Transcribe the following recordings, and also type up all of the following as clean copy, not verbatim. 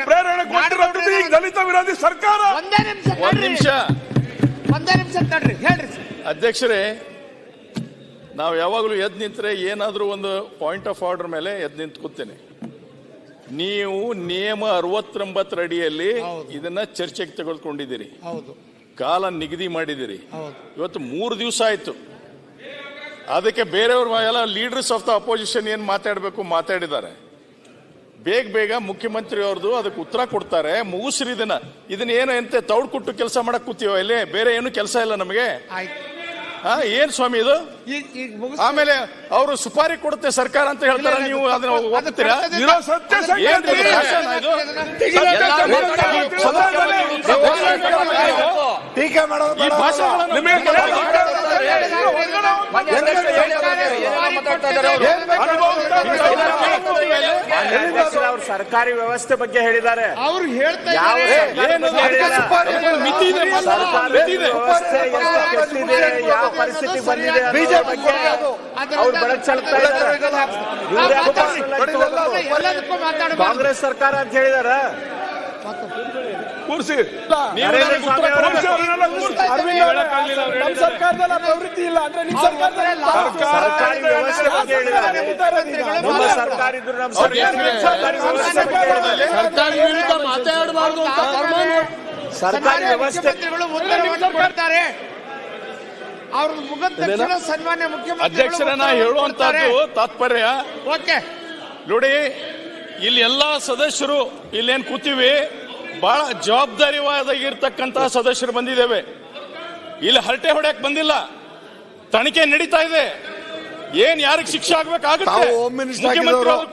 ಪ್ರೇರಣೆ ಕೊಟ್ಟಿರೋದು ಈಗ ದಲಿತ ವಿರೋಧಿ ಸರ್ಕಾರ. ಒಂದ್ ನಿಮಿಷ ತಡ್ರಿ, ಹೇಳ್ರಿ ಅಧ್ಯಕ್ಷರೇ. ನಾವು ಯಾವಾಗಲೂ ಎದ್ದು ನಿಂತರೆ ಏನಾದರೂ ಒಂದು ಪಾಯಿಂಟ್ ಆಫ್ ಆರ್ಡರ್ ಮೇಲೆ ಎದ್ದು ನಿಂತ್ಕೊತೇನೆ. ನೀವು ನಿಯಮ 69 ಅಡಿಯಲ್ಲಿ ಇದನ್ನ ಚರ್ಚೆಗೆ ತೆಗೆದುಕೊಂಡಿದ್ದೀರಿ, ಕಾಲ ನಿಗದಿ ಮಾಡಿದ್ದೀರಿ. ಇವತ್ತು 3 ದಿವಸ ಆಯ್ತು. ಅದಕ್ಕೆ ಬೇರೆಯವರು ಎಲ್ಲ ಲೀಡರ್ಸ್ ಆಫ್ ದ ಅಪೋಸಿಷನ್ ಏನ್ ಮಾತಾಡಬೇಕು ಮಾತಾಡಿದ್ದಾರೆ. ಬೇಗ ಮುಖ್ಯಮಂತ್ರಿ ಅವ್ರದ್ದು ಅದಕ್ಕೆ ಉತ್ತರ ಕೊಡ್ತಾರೆ. ಮುಗಿಸ್ರಿ ಇದನ್ನ ಏನು ಎಂತೆ ತೌಡ್ ಕೊಟ್ಟು ಕೆಲಸ ಮಾಡಕ್ ಕೂತೀವೋ ಇಲ್ಲಿ, ಬೇರೆ ಏನು ಕೆಲಸ ಇಲ್ಲ ನಮಗೆ. ಏನ್ ಸ್ವಾಮಿ ಇದು? ಆಮೇಲೆ ಅವರು ಸುಪಾರಿ ಕೊಡುತ್ತೆ ಸರ್ಕಾರ ಅಂತ ಹೇಳ್ತಾರೆ, ನೀವು ಅದನ್ನ ಒಪ್ತೀರಾ? ಟೀಕೆ ಮಾಡೋದು ಸರ್ಕಾರಿ ವ್ಯವಸ್ಥೆ ಬಗ್ಗೆ ಹೇಳಿದ್ದಾರೆ. ಅವ್ರು ಯಾವ ಪರಿಸ್ಥಿತಿ ಬಂದಿದೆ ಅವ್ರು ಬೆಳಕು ಚೆಲ್ತಾ ಇದ್ದಾರೆ. ಕಾಂಗ್ರೆಸ್ ಸರ್ಕಾರ ಅಂತ ಹೇಳಿದಾರ. ಕೂರ್ಸಿ ಪ್ರವೃತ್ತಿ ಇಲ್ಲ ಅಂದ್ರೆ ನಿಮ್ಮ ಸರ್ಕಾರಿ ವ್ಯವಸ್ಥೆ ಬಗ್ಗೆ ಹೇಳಿದ್ದಾರೆ. ನಮ್ಮ ಸರ್ಕಾರ ಇದ್ರು ನಮ್ಮ ಸರ್ಕಾರಿ ವಿರುದ್ಧ ಮಾತಾಡಬಾರ್ದು ಅಂತ ಸರ್ಕಾರಿ ವ್ಯವಸ್ಥೆ ಕೊಡ್ತಾರೆ. ಅವ್ರ ಮುಖದ ಸನ್ಮಾನ್ಯ ಮುಖ್ಯಮಂತ್ರಿ ಅಧ್ಯಕ್ಷರನ್ನ ಹೇಳುವಂತದ್ದು ತಾತ್ಪರ್ಯ. ನೋಡಿ, ಇಲ್ಲಿ ಎಲ್ಲಾ ಸದಸ್ಯರು ಇಲ್ಲೇನ್ ಕೂತೀವಿ, ಬಹಳ ಜವಾಬ್ದಾರಿಯಾಗಿರ್ತಕ್ಕಂತಹ ಸದಸ್ಯರು ಬಂದಿದ್ದೇವೆ. ಇಲ್ಲಿ ಹರಟೆ ಹೊಡೆಯಕ್ ಬಂದಿಲ್ಲ. ತನಿಖೆ ನಡೀತಾ ಇದೆ. ಏನ್ ಯಾರಿಗೆ ಶಿಕ್ಷೆ ಆಗ್ಬೇಕಾಗುತ್ತೆ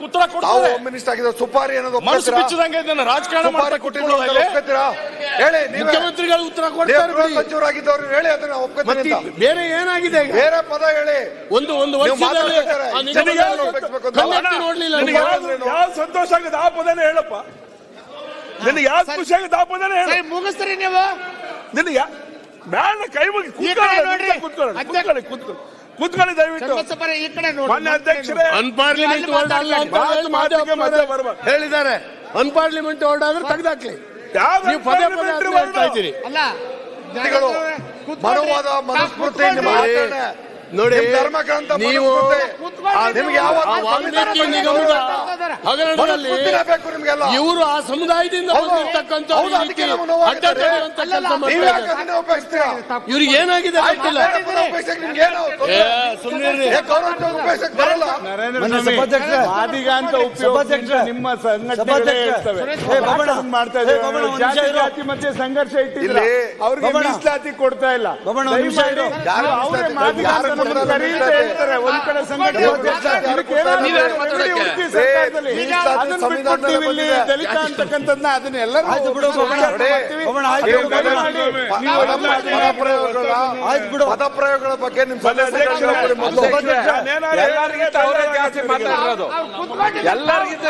ಉತ್ತರ ಕೊಡ್ತಾರೆ. ಸುಪಾರಿ ಮನಸ್ಸು ಬಿಚ್ಚದಂಗೆ ಇದನ್ನ ರಾಜಕಾರಣ ಮುಖ್ಯಮಂತ್ರಿಗಳು ಉತ್ತರ ಕೊಡ್ತಾರೆ. ಸಚಿವರಾಗಿದ್ದವ್ರು ಹೇಳಿ ಅದನ್ನ ಒಪ್ಕೊತೀನಿ. ಬೇರೆ ಏನಾಗಿದೆ? ಬೇರೆ ಪದ ಹೇಳಿ. ಒಂದು ವರ್ಷದಲ್ಲಿ ನೋಡ್ಲಿಲ್ಲ. ಯಾವ ಸಂತೋಷ ಆಗಿದೆ ಆ ಪದನೇ ಹೇಳಪ್ಪ. ನಿನಗೆ ಯಾವ ಖುಷಿ ಆಗಿದೆ ಆ ಪದನೇ ಹೇಳಿ. ಮುಗಿಸ್ತೀರಿ ನೀವು. ನಿನಗೆ ಬ್ಯಾಡ ಕೈ ಮುಗಿ ಕೂತ್ಕೊಳ್ಳಿ ದಯವಿಟ್ಟು. ಮಾನ್ಯ ಅಧ್ಯಕ್ಷರೇ, ಅನ್ಪಾರ್ಲಿಮೆಂಟ್ ಹೇಳಿದ್ದಾರೆ. ಅನ್ಪಾರ್ಲಿಮೆಂಟ್ ವರ್ಡ್ ಆದ್ರೆ ತೆಗೆದಾಕ್ಲಿ. ನೀವು ಪದೇ ಹೇಳ್ತಾ ಇದ್ದೀರಿ. ಮನೋವಾದ ಮನುಸ್ಮೃತಿ ನೋಡಿ, ಧರ್ಮಗ್ರಂಥ ನೀವು ವಾಲ್ಮೀಕಿ ನಿಗಮದ ಹಗರಣದಲ್ಲಿ ಇವರು ಆ ಸಮುದಾಯದಿಂದ ಬಂದಿರ್ತಕ್ಕಂಥ ಇವ್ರಿಗೆ ಏನಾಗಿದೆ ಗೊತ್ತಿಲ್ಲ. ಆದಿಗ ಅಂತ ನಿಮ್ಮ ಜಾತಿ ಮತ್ತೆ ಸಂಘರ್ಷ ಇಟ್ಟಿಲ್ಲ, ಅವ್ರಿಗೆ ಮೀಸಲಾತಿ ಕೊಡ್ತಾ ಇಲ್ಲ. ಒಂದ್ ಕಡೆ ದಲಿತ ಅಂತಕ್ಕಂಥದ್ನ ಅದನ್ನೆಲ್ಲರೂ ಪದ ಪ್ರಯೋಗಗಳ ಬಗ್ಗೆ ನಿಮ್ಮ ಎಲ್ಲರಿಗಿಂತ